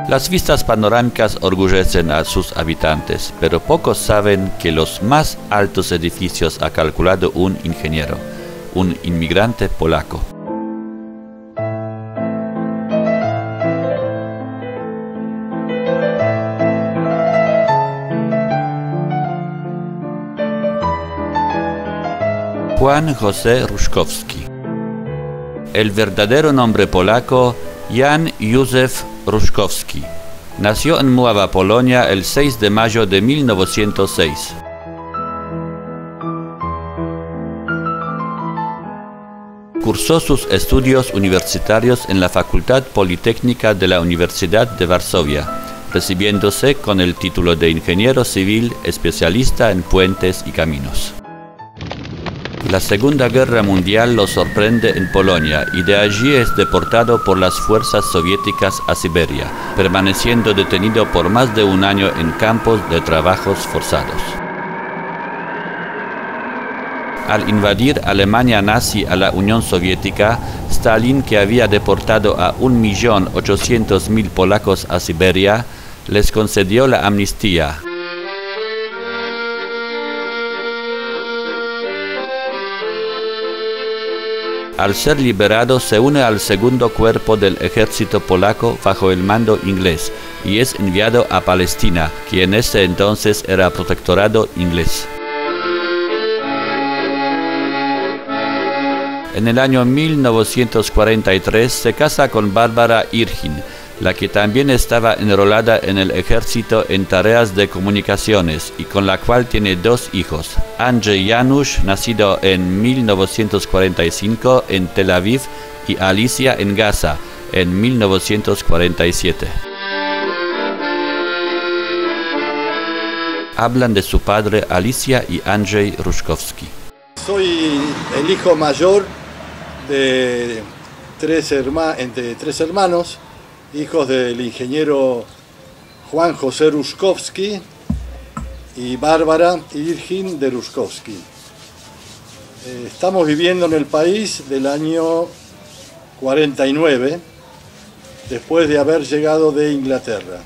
Las vistas panorámicas orgullecen a sus habitantes, pero pocos saben que los más altos edificios ha calculado un ingeniero, un inmigrante polaco. Juan José Ruszkowski. El verdadero nombre polaco, Jan Józef Ruszkowski. Nació en Mława, Polonia, el 6 de mayo de 1906. Cursó sus estudios universitarios en la Facultad Politécnica de la Universidad de Varsovia, recibiéndose con el título de ingeniero civil especialista en puentes y caminos. La Segunda Guerra Mundial lo sorprende en Polonia y de allí es deportado por las fuerzas soviéticas a Siberia, permaneciendo detenido por más de un año en campos de trabajos forzados. Al invadir Alemania nazi a la Unión Soviética, Stalin, que había deportado a 1.800.000 polacos a Siberia, les concedió la amnistía. Al ser liberado, se une al segundo cuerpo del ejército polaco bajo el mando inglés y es enviado a Palestina, que en ese entonces era protectorado inglés. En el año 1943 se casa con Barbara Irgin, la que también estaba enrolada en el ejército en tareas de comunicaciones y con la cual tiene dos hijos, Andrzej Janusz, nacido en 1945 en Tel Aviv, y Alicia en Gaza, en 1947. Hablan de su padre Alicia y Andrzej Ruszkowski. Soy el hijo mayor de entre tres hermanos, hijos del ingeniero Juan José Ruszkowski y Bárbara Irgin de Ruszkowski. Estamos viviendo en el país del año 49, después de haber llegado de Inglaterra.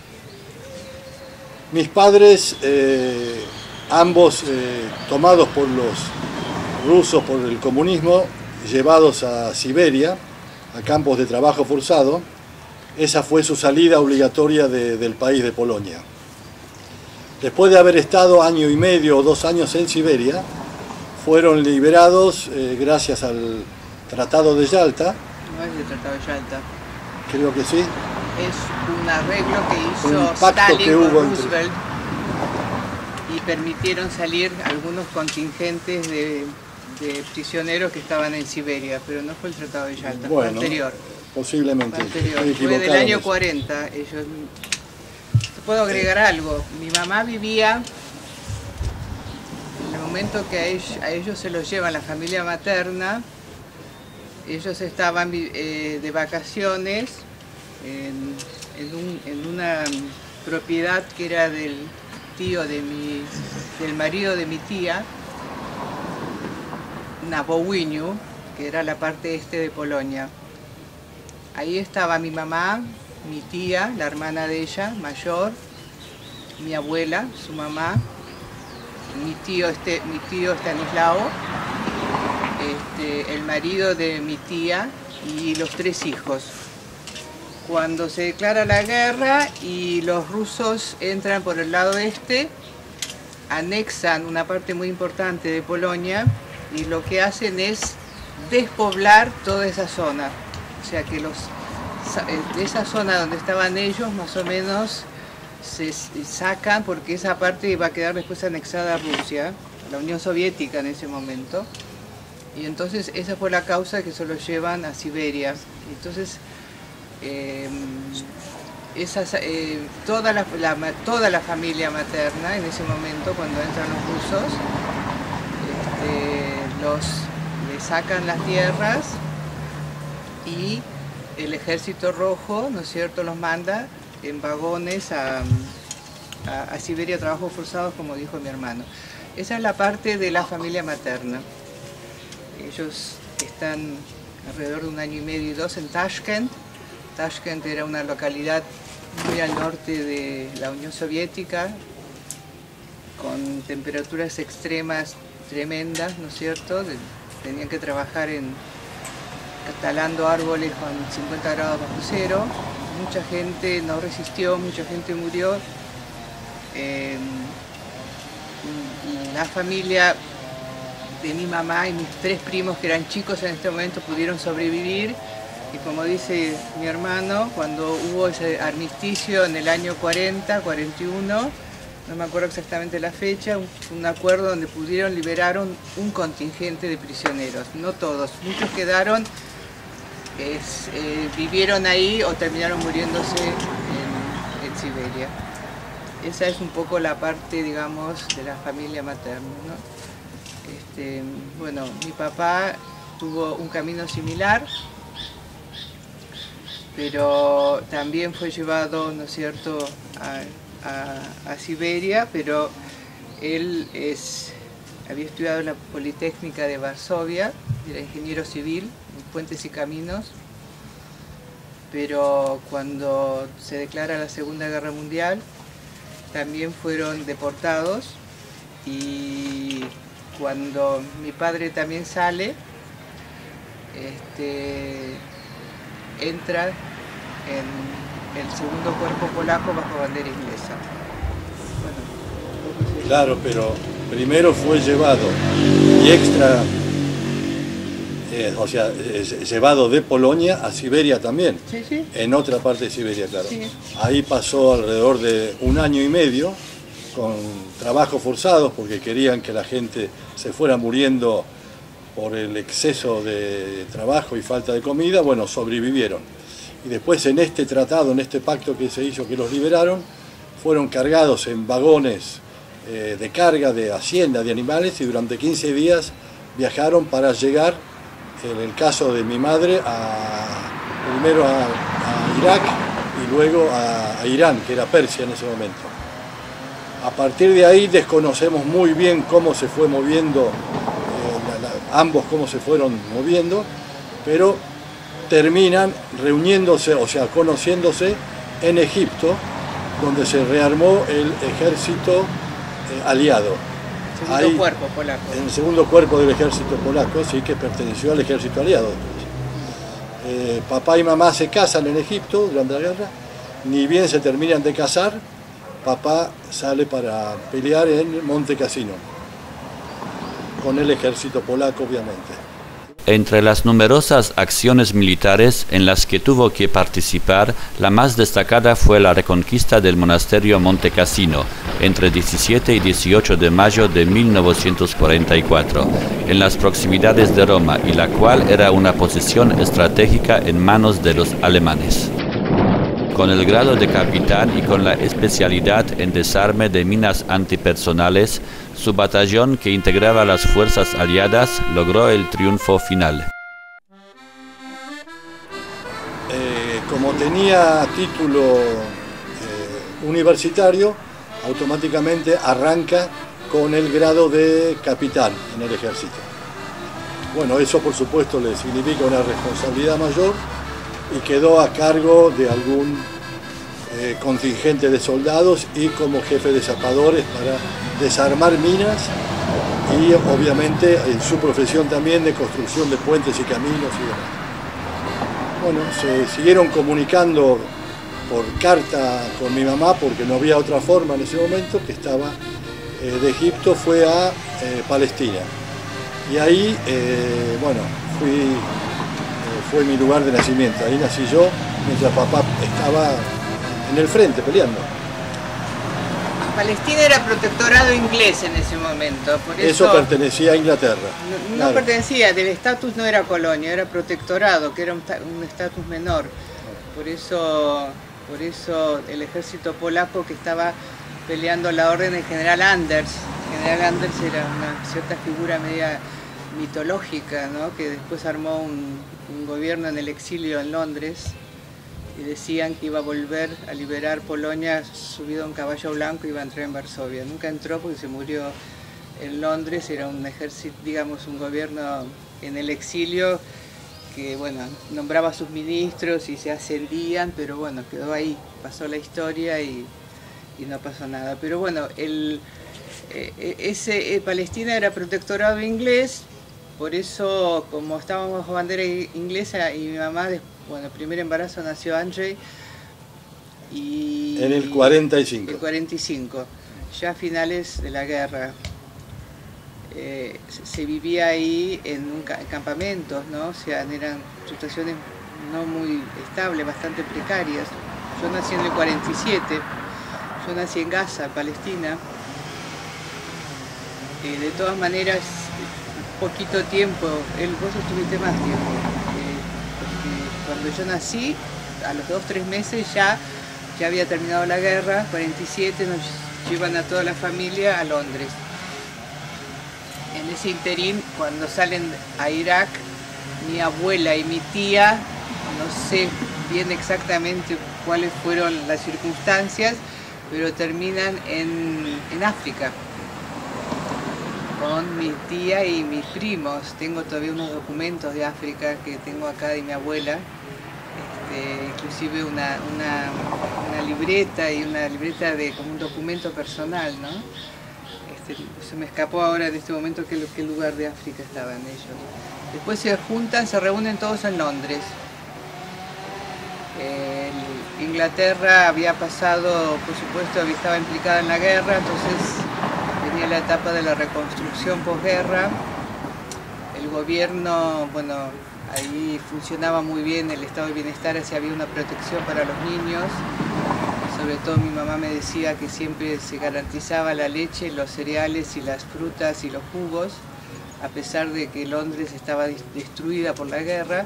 Mis padres, ambos tomados por los rusos, por el comunismo, llevados a Siberia, a campos de trabajo forzado. Esa fue su salida obligatoria del país de Polonia. Después de haber estado año y medio o 2 años en Siberia, fueron liberados gracias al Tratado de Yalta. No es el Tratado de Yalta. Creo que sí. Es un arreglo que hizo Un pacto Stalin que hubo con entre... Roosevelt y permitieron salir algunos contingentes de prisioneros que estaban en Siberia, pero no fue el Tratado de Yalta, bueno, fue anterior. Posiblemente. Fue del año 40. Puedo agregar algo. Mi mamá vivía, en el momento que a ellos se los llevan la familia materna, ellos estaban de vacaciones en una propiedad que era del tío del marido de mi tía, Nabowiniu, que era la parte este de Polonia. Ahí estaba mi mamá, mi tía, la hermana de ella, mayor, mi abuela, su mamá, mi tío Stanislao, el marido de mi tía y los 3 hijos. Cuando se declara la guerra y los rusos entran por el lado este, anexan una parte muy importante de Polonia y lo que hacen es despoblar toda esa zona. O sea que de esa zona donde estaban ellos, más o menos, se sacan porque esa parte va a quedar después anexada a Rusia, a la Unión Soviética en ese momento. Y entonces esa fue la causa que se los llevan a Siberia. Entonces, toda la familia materna en ese momento, cuando entran los rusos, le sacan las tierras y el Ejército Rojo, ¿no es cierto?, los manda en vagones a Siberia, trabajos forzados, como dijo mi hermano. Esa es la parte de la familia materna. Ellos están alrededor de 1 año y medio y 2 en Tashkent. Tashkent era una localidad muy al norte de la Unión Soviética, con temperaturas extremas tremendas, ¿no es cierto? Tenían que trabajar talando árboles con 50 grados bajo cero. Mucha gente no resistió, mucha gente murió. La familia de mi mamá y mis 3 primos, que eran chicos en este momento, pudieron sobrevivir. Y como dice mi hermano, cuando hubo ese armisticio en el año 40, 41, no me acuerdo exactamente la fecha, un acuerdo donde liberaron un contingente de prisioneros. No todos, muchos quedaron, vivieron ahí o terminaron muriéndose en Siberia. Esa es un poco la parte, digamos, de la familia materna, ¿no? Bueno, mi papá tuvo un camino similar, pero también fue llevado, ¿no es cierto?, a Siberia, pero él había estudiado en la Politécnica de Varsovia, era ingeniero civil en puentes y caminos, pero cuando se declara la Segunda Guerra Mundial también fueron deportados, y cuando mi padre también sale, entra en el segundo cuerpo polaco bajo bandera inglesa. Bueno, claro, pero primero fue llevado y llevado de Polonia a Siberia también, sí, sí. En otra parte de Siberia, claro. Sí. Ahí pasó alrededor de 1 año y medio con trabajos forzados porque querían que la gente se fuera muriendo por el exceso de trabajo y falta de comida. Bueno, sobrevivieron. Y después en este tratado, en este pacto que se hizo, que los liberaron, fueron cargados en vagones de carga, de hacienda, de animales, y durante 15 días viajaron para llegar, en el caso de mi madre, primero a Irak y luego a Irán, que era Persia en ese momento. A partir de ahí desconocemos muy bien cómo se fue moviendo, ambos cómo se fueron moviendo, pero terminan reuniéndose, o sea, conociéndose en Egipto, donde se rearmó el ejército aliado. Segundo cuerpo polaco. En el segundo cuerpo del ejército polaco, sí, que perteneció al ejército aliado. Papá y mamá se casan en Egipto durante la guerra, ni bien se terminan de casar, papá sale para pelear en Monte Cassino, con el ejército polaco, obviamente. Entre las numerosas acciones militares en las que tuvo que participar, la más destacada fue la reconquista del monasterio Monte Cassino, entre 17 y 18 de mayo de 1944, en las proximidades de Roma, y la cual era una posición estratégica en manos de los alemanes. Con el grado de capitán y con la especialidad en desarme de minas antipersonales, su batallón, que integraba las fuerzas aliadas, logró el triunfo final. Como tenía título universitario, automáticamente arranca con el grado de capitán en el ejército. Bueno, eso por supuesto le significa una responsabilidad mayor y quedó a cargo de algún contingente de soldados y como jefe de zapadores para desarmar minas y obviamente en su profesión también de construcción de puentes y caminos y demás. Bueno, se siguieron comunicando por carta con mi mamá porque no había otra forma en ese momento, que estaba de Egipto, fue a Palestina. Y ahí, bueno, fue mi lugar de nacimiento. Ahí nací yo, mientras papá estaba en el frente peleando. Palestina era protectorado inglés en ese momento. Por eso pertenecía a Inglaterra. No claro. Pertenecía, del estatus no era colonia, era protectorado, que era un estatus menor. Por eso el ejército polaco que estaba peleando la orden del general Anders. El general Anders era una cierta figura media mitológica, ¿no? Que después armó un gobierno en el exilio en Londres y decían que iba a volver a liberar Polonia subido a un caballo blanco y iba a entrar en Varsovia. Nunca entró porque se murió en Londres, era un ejército, digamos, un gobierno en el exilio que bueno, nombraba a sus ministros y se ascendían, pero bueno, quedó ahí, pasó la historia y no pasó nada. Pero bueno, Palestina era protectorado inglés, por eso como estábamos bajo bandera inglesa y mi mamá, bueno, el primer embarazo nació Andrzej y... En el 45. El 45, ya a finales de la guerra. Se vivía ahí en campamentos, ¿no? O sea, eran situaciones no muy estables, bastante precarias. Yo nací en el 47, yo nací en Gaza, Palestina. De todas maneras, poquito tiempo, vos estuviste más tiempo, porque cuando yo nací, a los 2-3 meses ya había terminado la guerra, 47, nos llevan a toda la familia a Londres. En ese interín, cuando salen a Irak, mi abuela y mi tía, no sé bien exactamente cuáles fueron las circunstancias, pero terminan en África, con mi tía y mis primos. Tengo todavía unos documentos de África que tengo acá de mi abuela, inclusive una libreta y una libreta como un documento personal, ¿no? Se me escapó ahora en este momento qué lugar de África estaban ellos. Después se juntan, se reúnen todos en Londres. Inglaterra había pasado, por supuesto, estaba implicada en la guerra, entonces venía la etapa de la reconstrucción posguerra. El gobierno, bueno, ahí funcionaba muy bien el estado de bienestar, así había una protección para los niños. Sobre todo mi mamá me decía que siempre se garantizaba la leche, los cereales y las frutas y los jugos, a pesar de que Londres estaba destruida por la guerra,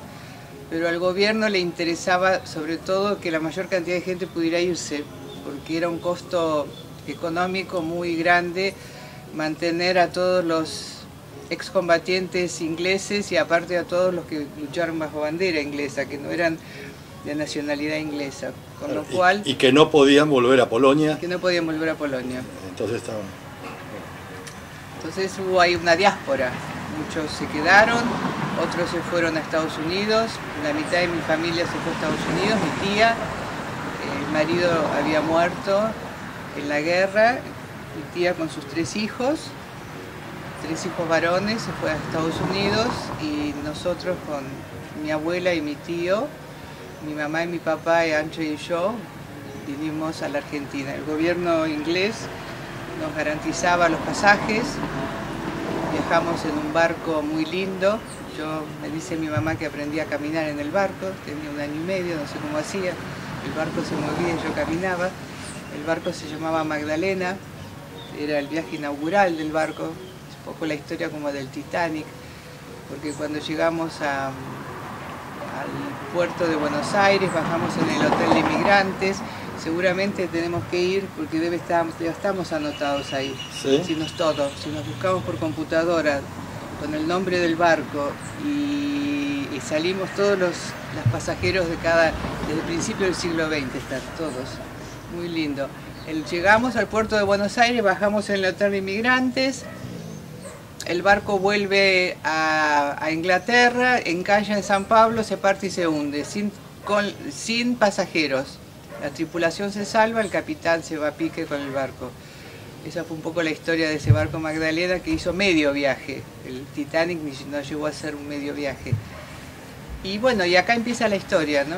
pero al gobierno le interesaba sobre todo que la mayor cantidad de gente pudiera irse, porque era un costo económico muy grande mantener a todos los excombatientes ingleses y aparte a todos los que lucharon bajo bandera inglesa, que no eran de nacionalidad inglesa, con lo cual... Y que no podían volver a Polonia. Que no podían volver a Polonia. Entonces estaban... Entonces hubo ahí una diáspora, muchos se quedaron, otros se fueron a Estados Unidos, la mitad de mi familia se fue a Estados Unidos, mi tía, el marido había muerto en la guerra, mi tía con sus 3 hijos varones, se fue a Estados Unidos y nosotros con mi abuela y mi tío, mi mamá y mi papá, y Andrzej y yo, vinimos a la Argentina. El gobierno inglés nos garantizaba los pasajes, viajamos en un barco muy lindo. Me dice mi mamá que aprendí a caminar en el barco, tenía 1 año y medio, no sé cómo hacía, el barco se movía y yo caminaba. El barco se llamaba Magdalena, era el viaje inaugural del barco, es un poco la historia como del Titanic, porque cuando llegamos al puerto de Buenos Aires, bajamos en el hotel de inmigrantes, seguramente tenemos que ir porque ya estamos anotados ahí, ¿sí? Si nos buscamos por computadora con el nombre del barco y salimos todos los pasajeros desde el principio del siglo XX, están todos, muy lindo. Llegamos al puerto de Buenos Aires, bajamos en el hotel de inmigrantes, el barco vuelve a Inglaterra, encalla en San Pablo, se parte y se hunde, sin pasajeros. La tripulación se salva, el capitán se va a pique con el barco. Esa fue un poco la historia de ese barco Magdalena, que hizo medio viaje. El Titanic no llegó a hacer un medio viaje. Y bueno, y acá empieza la historia, ¿no?